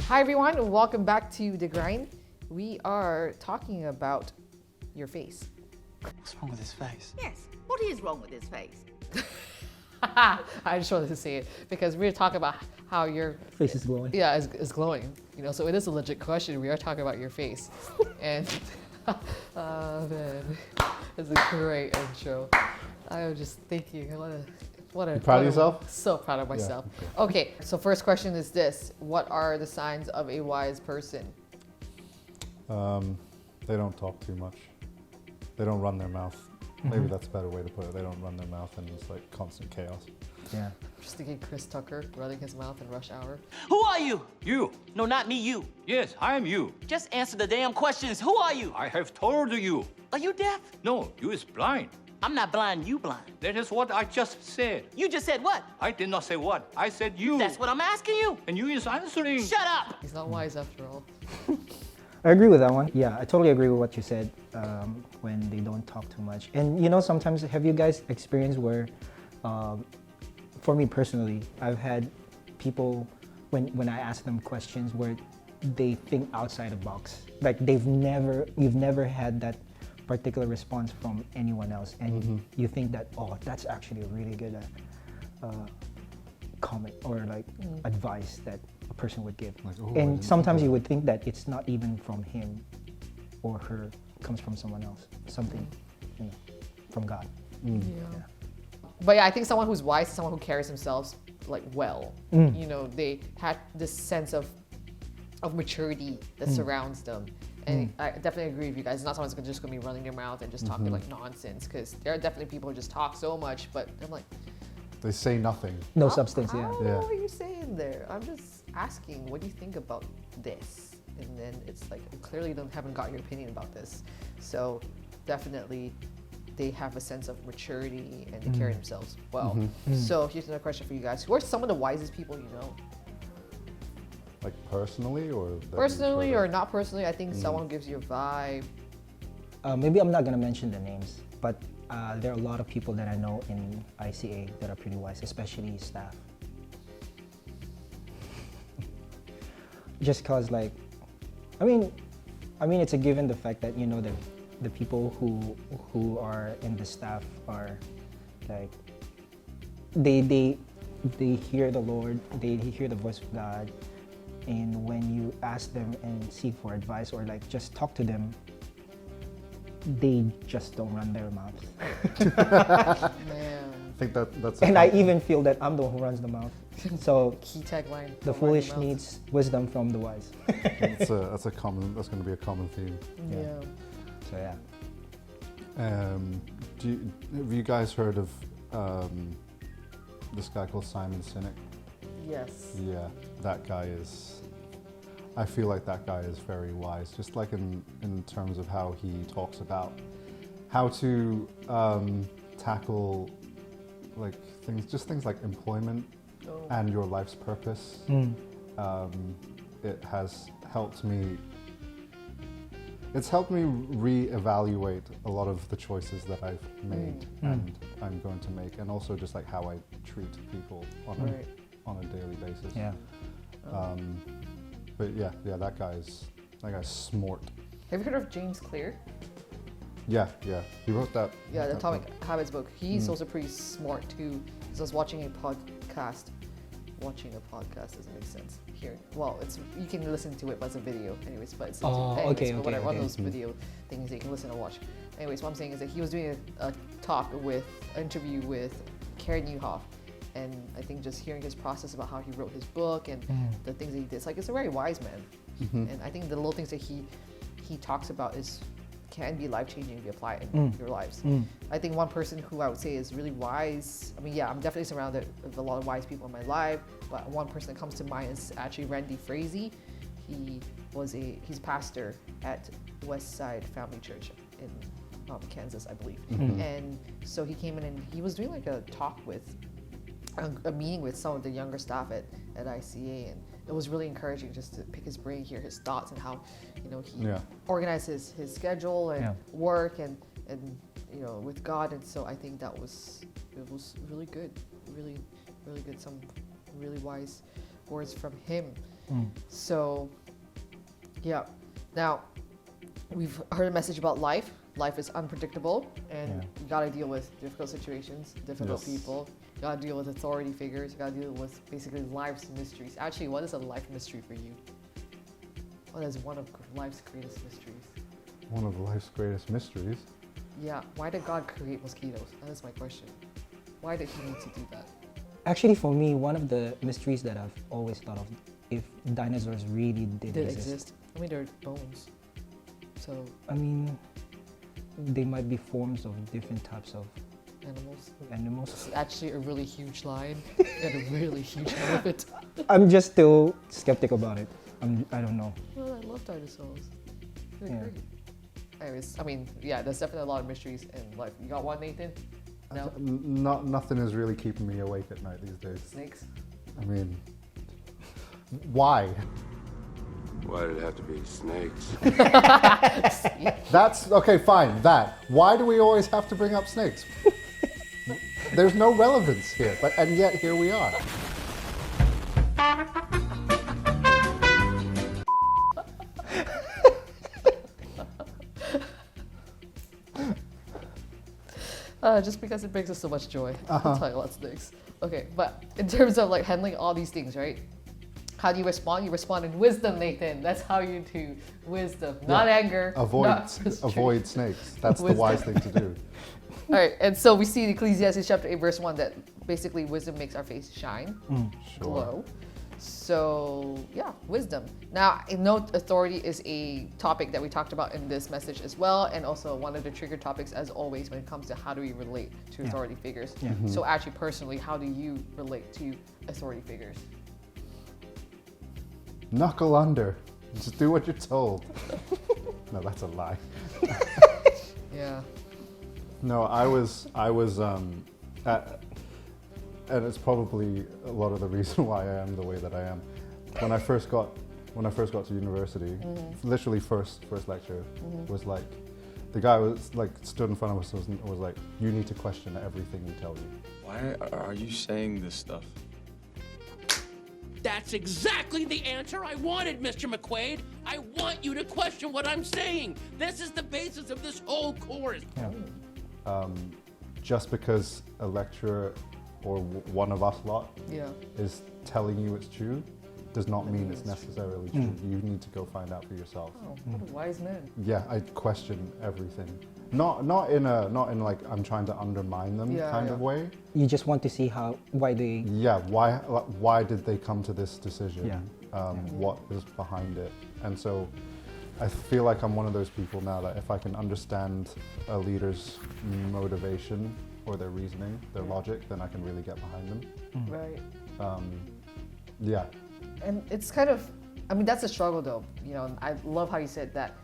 Hi everyone, welcome back to The Grind. We are talking about your face. What's wrong with his face? Yes, what is wrong with his face? I just wanted to say it because we're talking about how your Face is glowing. yeah is glowing. You know, so it is a legit question. We are talking about your face, and oh man, it's a great intro. I was just thinking, what a You proud of yourself? So proud of myself. Yeah, Okay, so first question is this: what are the signs of a wise person? They don't talk too much. They don't run their mouth. Maybe that's a better way to put it. They don't run their mouth and it's like constant chaos. Yeah. Just thinking Chris Tucker running his mouth in Rush Hour. Who are you? You. No, not me, you. Yes, I am you. Just answer the damn questions. Who are you? I have told you. Are you deaf? No, you is blind. I'm not blind, you blind. That is what I just said. You just said what? I did not say what. I said you. That's what I'm asking you. And you is answering. Shut up! He's not wise after all. I agree with that one. Yeah, I totally agree with what you said when they don't talk too much. And you know, sometimes have you guys experienced where, for me personally, I've had people, when I ask them questions where they think outside the box. Like you've never had that particular response from anyone else. And you think that, oh, that's actually a really good comment or like advice that a person would give. Like, oh, I and didn't sometimes think you of would think that it's not even from him or her, it comes from someone else, something you know, from God. Yeah. But yeah, I think someone who's wise is someone who carries themselves like well. You know, they had this sense of maturity that surrounds them. And I definitely agree with you guys. It's not someone who's just gonna be running their mouth and just talking like nonsense. Because there are definitely people who just talk so much, but I'm like, They say nothing. No I substance, I yeah. don't know Yeah. what you're saying there. I'm just asking, what do you think about this? And then it's like, clearly you haven't got your opinion about this. So definitely they have a sense of maturity and they carry themselves well. So here's another question for you guys. Who are some of the wisest people you know? Like personally or? that you've Personally heard or of? not personally, I think someone gives you a vibe. Maybe I'm not gonna mention the names, but there are a lot of people that I know in ICA that are pretty wise, especially staff. Just cause like, I mean, it's a given the fact that you know the people who are in the staff are like they hear the Lord, they hear the voice of God, and when you ask them and seek for advice or like just talk to them, they just don't run their mouths. Man, I think that's. And I even feel that I'm the one who runs the mouth. So key tagline. the foolish needs wisdom from the wise. That's going to be a common theme. Yeah. So yeah. Have you guys heard of this guy called Simon Sinek? Yes. Yeah, that guy is. I feel like that guy is very wise, just like in terms of how he talks about how to tackle like things like employment and your life's purpose. It has helped me. It's helped me reevaluate a lot of the choices that I've made and I'm going to make, and also just like how I treat people on a daily basis. Yeah. But yeah, that guy's smart. Have you heard of James Clear? Yeah, he wrote that. Yeah, the that Atomic book. Habits book. He's also pretty smart too. Because I was watching a podcast. Watching a podcast doesn't make sense here. Well, you can listen to it, but it's a video. Anyways, but it's okay, but whatever, one of okay. those video things that you can listen and watch. Anyways, what I'm saying is that he was doing an interview with Karen Newhoff, and I think just hearing his process about how he wrote his book and the things that he did, it's a very wise man. And I think the little things that he talks about can be life-changing if you apply it in your lives. I think one person who I would say is really wise, I mean, yeah, I'm definitely surrounded with a lot of wise people in my life, but one person that comes to mind is actually Randy Frazee. He's a pastor at West Side Family Church in Kansas, I believe. And so he came in and he was doing like a meeting with some of the younger staff at ICA, and it was really encouraging just to pick his brain, hear his thoughts, and how he organizes his schedule and work and with God. And so I think it was really good, really good. Some really wise words from him. So, yeah. Now, we've heard a message about life. Life is unpredictable, and Yeah. you gotta deal with difficult situations, difficult Yes. people. You gotta deal with authority figures. You gotta deal with basically life's mysteries. Actually, what is a life mystery for you? What is one of life's greatest mysteries? One of life's greatest mysteries. Yeah, why did God create mosquitoes? That is my question. Why did He need to do that? Actually, for me, one of the mysteries that I've always thought of, if dinosaurs really did Did exist. exist? I mean, they're bones. So, I mean, they might be forms of different types of animals. animals. It's actually a really huge lion and a really huge elephant. I'm just still skeptic about it. I don't know. Well, I love dinosaurs. They're Yeah. great. Anyways, I mean, yeah, there's definitely a lot of mysteries in life. You got one, Nathan? No? Nothing is really keeping me awake at night these days. Snakes? I mean, why? Why did it have to be snakes? That's okay, fine. That. Why do we always have to bring up snakes? There's no relevance here, and yet here we are. Just because it brings us so much joy. I'll tell you lots of things. Okay, but in terms of like handling all these things, right? How do you respond? You respond in wisdom, Nathan. That's how you do wisdom, not anger. not frustration. Avoid snakes. That's the Wisdom. wise thing to do. All right, and so we see in Ecclesiastes chapter 8, verse 1 that basically wisdom makes our face shine, glow. So, yeah, wisdom. Now, I know authority is a topic that we talked about in this message as well, and also one of the trigger topics, as always, when it comes to how do we relate to authority figures. Yeah. So, actually, personally, how do you relate to authority figures? Knuckle under. Just do what you're told. No, that's a lie. Yeah. No, I was, and it's probably a lot of the reason why I am the way that I am. When I first got to university, literally first lecture was like, the guy was like stood in front of us and was like, "You need to question everything we tell you." Why are you saying this stuff? That's exactly the answer I wanted, Mr. McQuaid. I want you to question what I'm saying. This is the basis of this whole course. Just because a lecturer or one of us lot Yeah. is telling you it's true, does not mean it's necessarily true. You need to go find out for yourself. Oh, what a wise man. Yeah, I question everything. Not in like I'm trying to undermine them Yeah, kind yeah. of way. You just want to see why they. Yeah, why did they come to this decision? Yeah. What is behind it? And so I feel like I'm one of those people now that if I can understand a leader's motivation or their reasoning, their logic, then I can really get behind them. Right. Yeah. And it's kind of, I mean, that's a struggle though. You know, I love how you said that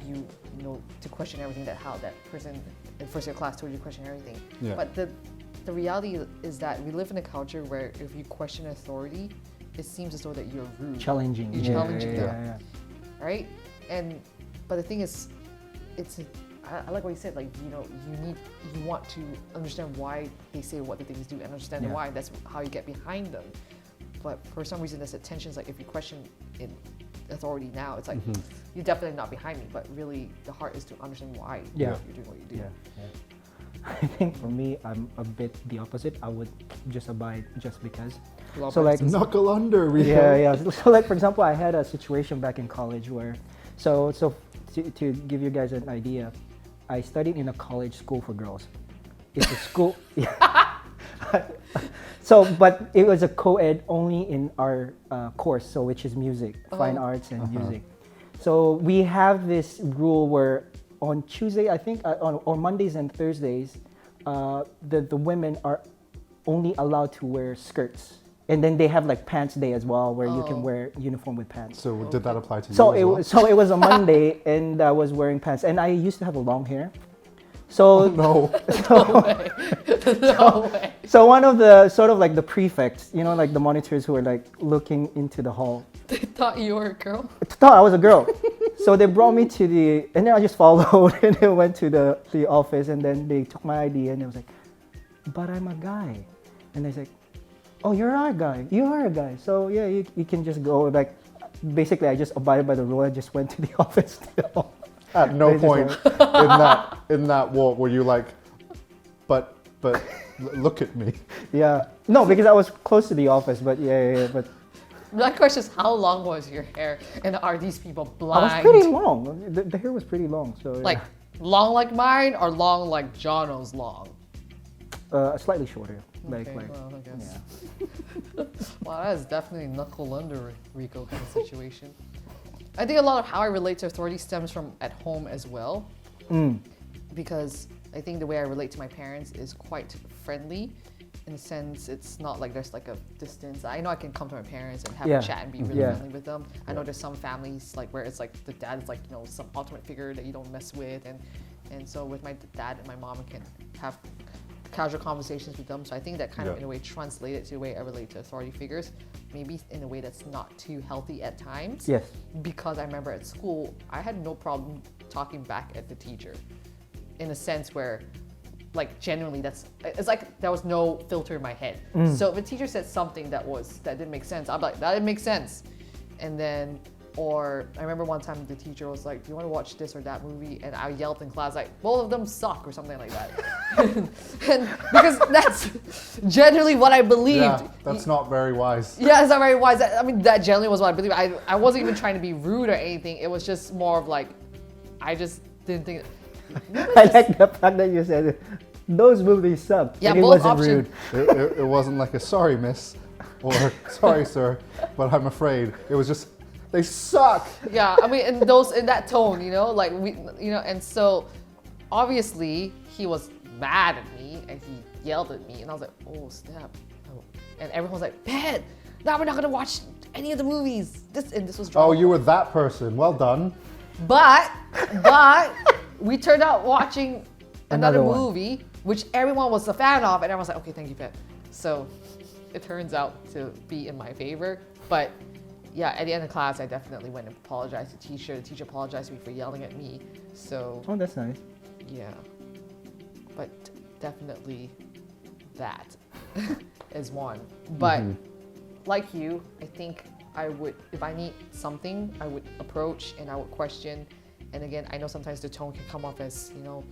you know, to question everything that how that person in first year class told you to question everything. Yeah. But the reality is that we live in a culture where if you question authority, it seems as though that you're rude. Challenging. You're Yeah, challenging yeah, them. yeah. Right? But the thing is, I like what you said, like, you know, you want to understand why they say what the things do and understand Yeah. why. That's how you get behind them. But for some reason, there's a tension. It's like if you question in authority now, it's like you're definitely not behind me. But really, the heart is to understand why Yeah. you're doing what you do. Yeah, yeah. I think for me, I'm a bit the opposite. I would just abide just because. Law So like, Knuckle under, Rico. yeah, yeah. So like, for example, I had a situation back in college where, so to give you guys an idea, I studied in a college school for girls. It's a school. So, but it was a co-ed only in our course, so which is music, fine arts and music. So we have this rule where on Tuesday, I think, or Mondays and Thursdays, the women are only allowed to wear skirts. And then they have like pants day as well, where you can wear uniform with pants. So did that apply to you So as well? it was a Monday, and I was wearing pants, and I used to have a long hair. So No. No way. so one of the sort of like the prefects, you know, like the monitors who were like looking into the hall, They thought you were a girl. thought I was a girl. So they brought me to and then I just followed, and then went to the office, and then they took my ID, and they was like, "But I'm a guy," and they said, "Oh, you're a guy. You are a guy. So yeah, you can just go." Like, basically I just abided by the rule. I just went to the office still. At no They just point in that walk were you like, but look at me. Yeah. No, because I was close to the office, but but My question is, how long was your hair, and are these people I blind? was pretty long. The hair was pretty long, so Like long like mine, or long like Jono's long? slightly shorter. Okay, Like well, I guess. yeah. Wow, that is definitely knuckle under Rico kind of situation. I think a lot of how I relate to authority stems from at home as well. Because I think the way I relate to my parents is quite friendly. In a sense, it's not like there's like a distance. I know I can come to my parents and have Yeah. a chat and be really Yeah. friendly with them. I know there's some families like where it's like the dad is like, you know, some ultimate figure that you don't mess with, and so with my dad and my mom, I can have casual conversations with them. So I think that kind of Yeah. in a way translated to the way I relate to authority figures, maybe in a way that's not too healthy at times. Yes. Because I remember at school, I had no problem talking back at the teacher, in a sense where, like, genuinely, it's like there was no filter in my head. So if a teacher said something that didn't make sense, I'm like, that didn't make sense. And then, or I remember one time the teacher was like, do you want to watch this or that movie? And I yelled in class like, both of them suck or something like that. and because that's generally what I believed. Yeah, that's not very wise. Yeah, it's not very wise. I mean, that generally was what I believe. I wasn't even trying to be rude or anything. It was just more of like, I just didn't think. I like the fact that you said those movies suck. Yeah, and it both wasn't options. rude. It wasn't like a sorry miss or sorry sir, but I'm afraid. It was just they suck. Yeah, I mean, in that tone, you know, like and so obviously he was mad at me and he yelled at me, and I was like, oh snap, and everyone was like, Ben, now we're not gonna watch any of the movies. This was drama. Oh, you were that person. Well done. But we turned out watching another Another one. movie, which everyone was a fan of, and everyone was like, okay, thank you, Ben. So it turns out to be in my favor. But yeah, at the end of class, I definitely went and apologized to the teacher. The teacher apologized to me for yelling at me. So Oh, that's nice. yeah, but definitely that is one. But like you, I think I would, if I need something, I would approach and I would question. And again, I know sometimes the tone can come off as, you know,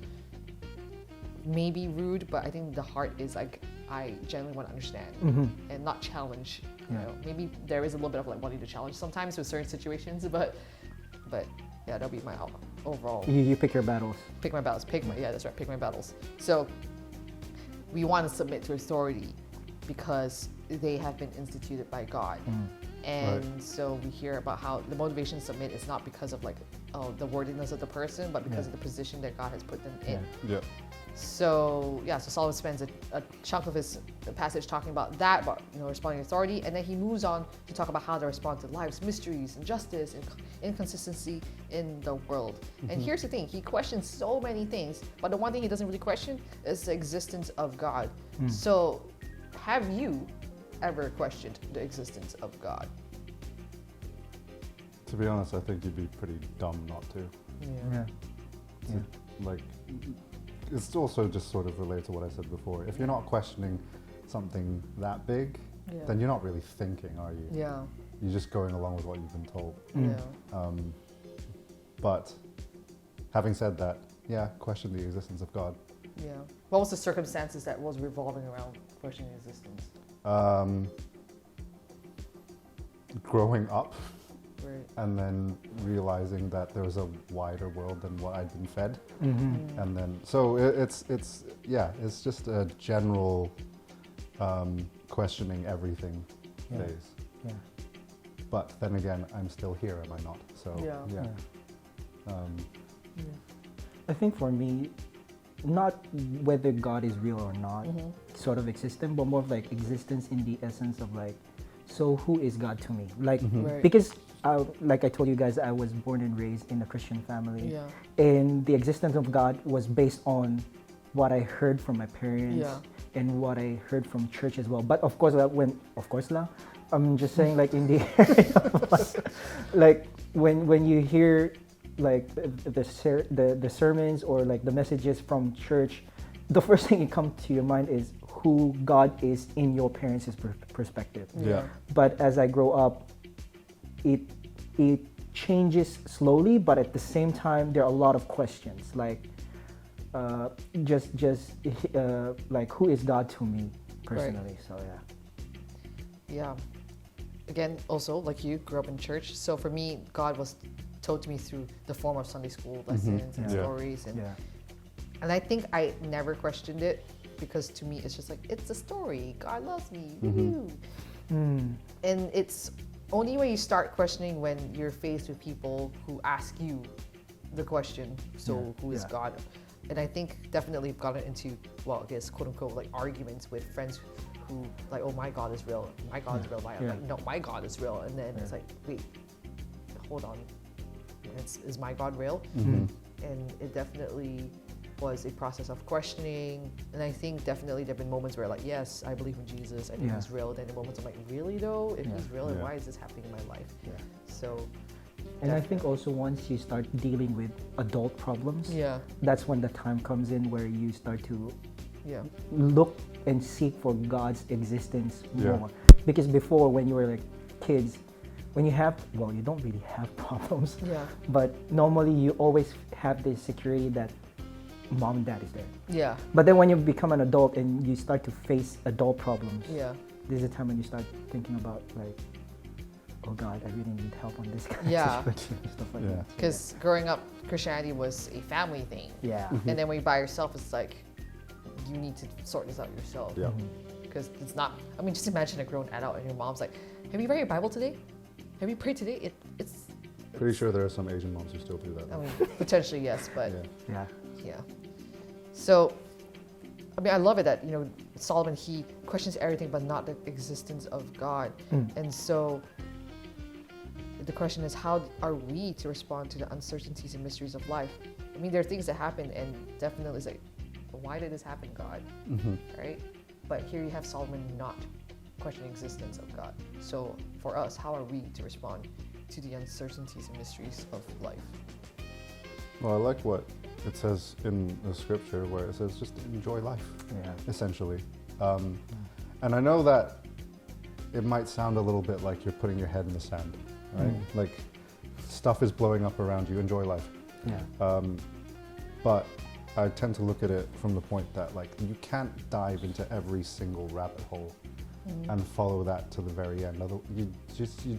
maybe rude, but I think the heart is like, I genuinely want to understand and not challenge. You know, maybe there is a little bit of like wanting to challenge sometimes with certain situations, but yeah, that'll be my overall. You pick your battles. Pick my battles. That's right. Pick my battles. So we want to submit to authority because they have been instituted by God. And so we hear about how the motivation to submit is not because of like, the worthiness of the person, but because of the position that God has put them in. Yeah. So so Solomon spends a chunk of his passage talking about that, about responding to authority, and then he moves on to talk about how to respond to life's mysteries, injustice, and inconsistency in the world. And here's the thing: he questions so many things, but the one thing he doesn't really question is the existence of God. So, have you ever questioned the existence of God? To be honest, I think you'd be pretty dumb not to. Yeah. Like, it's also just sort of related to what I said before. If you're not questioning something that big, then you're not really thinking, are you? Yeah. You're just going along with what you've been told. Yeah. But having said that, yeah, question the existence of God. Yeah. What was the circumstances that was revolving around questioning existence? Growing up Right. and then realizing that there was a wider world than what I'd been fed. And then, so it's just a general questioning everything phase. Yeah. But then again, I'm still here, am I not? So Yeah. I think for me, not whether God is real or not, sort of existence, but more of like existence in the essence of like, so who is God to me? Like, Right. because like I told you guys, I was born and raised in a Christian family, Yeah. and the existence of God was based on what I heard from my parents Yeah. and what I heard from church as well. But of course, I'm just saying, like in the area of, like when you hear like the sermons or like the messages from church, the first thing that comes to your mind is who God is in your parents' perspective. Yeah. But as I grow up, it it changes slowly, but at the same time there are a lot of questions like like who is God to me personally. So Yeah. Again, also like you grew up in church, so for me, God was told to me through the form of Sunday school lessons and Yeah. stories, and yeah, and I think I never questioned it because to me it's just like it's a story. God loves me. Woo. And it's only when you start questioning when you're faced with people who ask you the question, so who is yeah. God? And I think definitely I've gotten into, well, I guess quote unquote like arguments with friends who like, oh, my God is real, my God is real. I'm Yeah. like, no, my God is real. And then it's like, wait, hold on, is my God real? And it definitely was a process of questioning. And I think definitely there have been moments where like, yes, I believe in Jesus, I think Yeah. he's real. Then the moments I'm like, really though? If Yeah. he's real, then Yeah. why is this happening in my life? Yeah. So, And I think also once you start dealing with adult problems, yeah, that's when the time comes in where you start to yeah, look and seek for God's existence Yeah. more. Because before, when you were like kids, when you have, well, you don't really have problems, yeah, but normally you always have this security that mom and dad is there. yeah, But then when you become an adult and you start to face adult problems, yeah. this is the time when you start thinking about like, oh God, I really need help on this kind Yeah. of situation and stuff like Yeah. that. So, Because growing up, Christianity was a family thing. yeah. And then when you're by yourself, it's like, you need to sort this out yourself. Yeah. Because it's not, I mean, just imagine a grown adult and your mom's like, have you read your Bible today? Have you prayed today? It's Pretty sure there are some Asian moms who still do that. I mean, potentially yes, but Yeah. Yeah. yeah. So, I mean, I love it that, Solomon, he questions everything but not the existence of God. And so, the question is, how are we to respond to the uncertainties and mysteries of life? I mean, there are things that happen, and definitely it's like, why did this happen, God? Right? But here you have Solomon not questioning the existence of God. So, for us, how are we to respond to the uncertainties and mysteries of life? Well, I like what it says in the scripture where it says just enjoy life, Yeah. essentially. And I know that it might sound a little bit like you're putting your head in the sand, right? Like stuff is blowing up around you, enjoy life. Yeah. But I tend to look at it from the point that like you can't dive into every single rabbit hole and follow that to the very end. You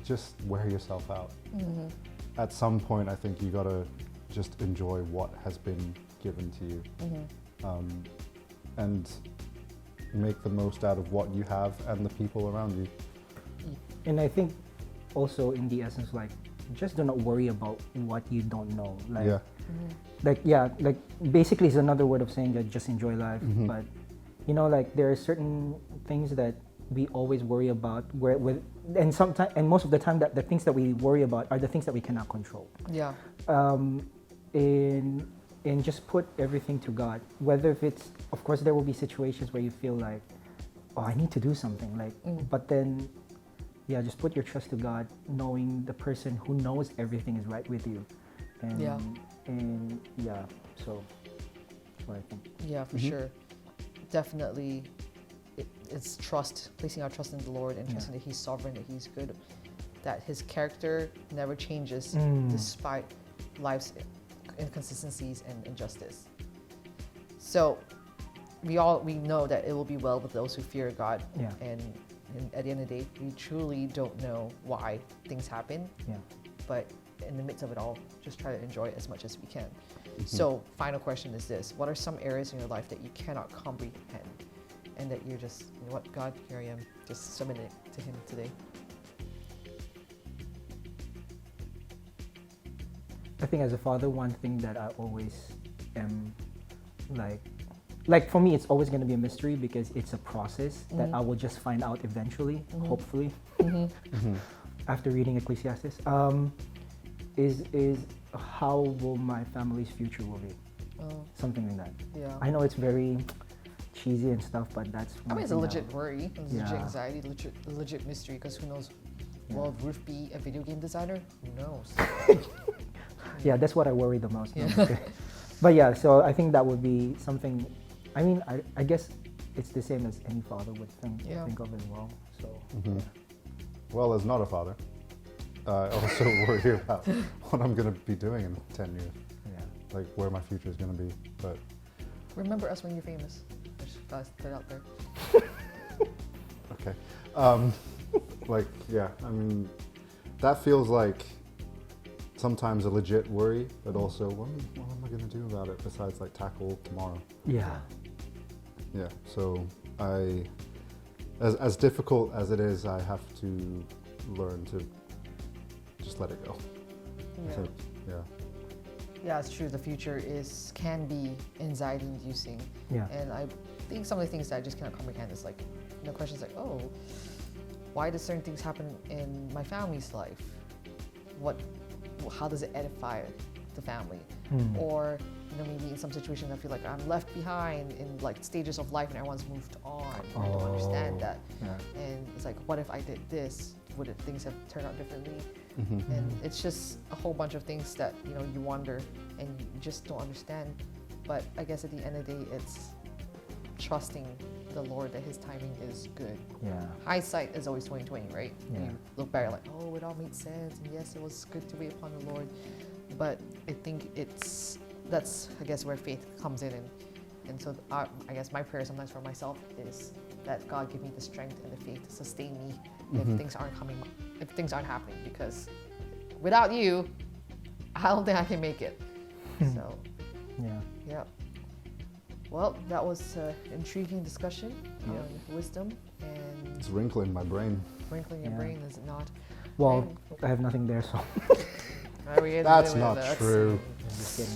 just wear yourself out. At some point, I think you gotta just enjoy what has been given to you, and make the most out of what you have and the people around you. And I think also in the essence, like, just do not worry about what you don't know. Like, Yeah. like basically it's another word of saying that just enjoy life. But like there are certain things that we always worry about and sometimes, and most of the time, that the things that we worry about are the things that we cannot control. Yeah. And just put everything to God. Whether if it's, of course, there will be situations where you feel like, oh, I need to do something. Like, but then, yeah, just put your trust to God, knowing the person who knows everything is right with you. And Yeah. And yeah, so that's what I think. Yeah, for sure. Definitely, it's trust, placing our trust in the Lord and trusting that He's sovereign, that He's good, that His character never changes despite life's inconsistencies and injustice. So we know that it will be well with those who fear God. Yeah. And at the end of the day, we truly don't know why things happen. Yeah. But in the midst of it all, just try to enjoy it as much as we can. So, final question is this: what are some areas in your life that you cannot comprehend, and that you're just, you know what, God, here I am, just submitting it to Him today? I think as a father, one thing that I always am like for me, it's always going to be a mystery because it's a process that I will just find out eventually, hopefully, after reading Ecclesiastes. Is how will my family's future will be? Something like that. Yeah. I know it's very cheesy and stuff, but that's. I mean, it's a one thing legit worry, it's a legit Yeah. anxiety, legit mystery, because who knows? Will Ruth be a video game designer? Who knows? Yeah, that's what I worry the most. Yeah. But yeah, so I think that would be something. I mean, I guess it's the same as any father would think Yeah. of as well. So Well, as not a father, I also worry about what I'm going to be doing in 10 years. Yeah. Like where my future is going to be. But Remember us when you're famous. I just gotta put it out there. okay. Like, yeah, I mean, that feels like sometimes a legit worry, but also what am I going to do about it besides like tackle tomorrow? Yeah. Yeah, so as difficult as it is, I have to learn to just let it go. I Yeah. think, yeah. Yeah, it's true. The future can be anxiety-inducing. Yeah. And I think some of the things that I just cannot comprehend is like, questions like, oh, why do certain things happen in my family's life? How does it edify the family? Or maybe in some situations I feel like I'm left behind in like stages of life and everyone's moved on. I don't understand that. Yeah. And it's like, what if I did this? Would things have turned out differently? And it's just a whole bunch of things that you wonder and you just don't understand. But I guess at the end of the day, it's trusting the Lord that His timing is good. Yeah. Hindsight is always 20/20, right? Yeah. You look back like, oh, it all made sense, and yes, it was good to wait upon the Lord. But I think that's I guess where faith comes in, and so I guess my prayer sometimes for myself is that God give me the strength and the faith to sustain me if things aren't happening, because without you, I don't think I can make it. So, Yeah. yeah. Well, that was an intriguing discussion on wisdom and It's wrinkling my brain. wrinkling your Yeah. brain, is it not? Well, I have nothing there, so That's not true. I'm just kidding.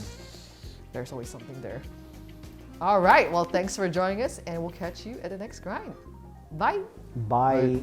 There's always something there. All right. Well, thanks for joining us, and we'll catch you at the next grind. Bye. Bye.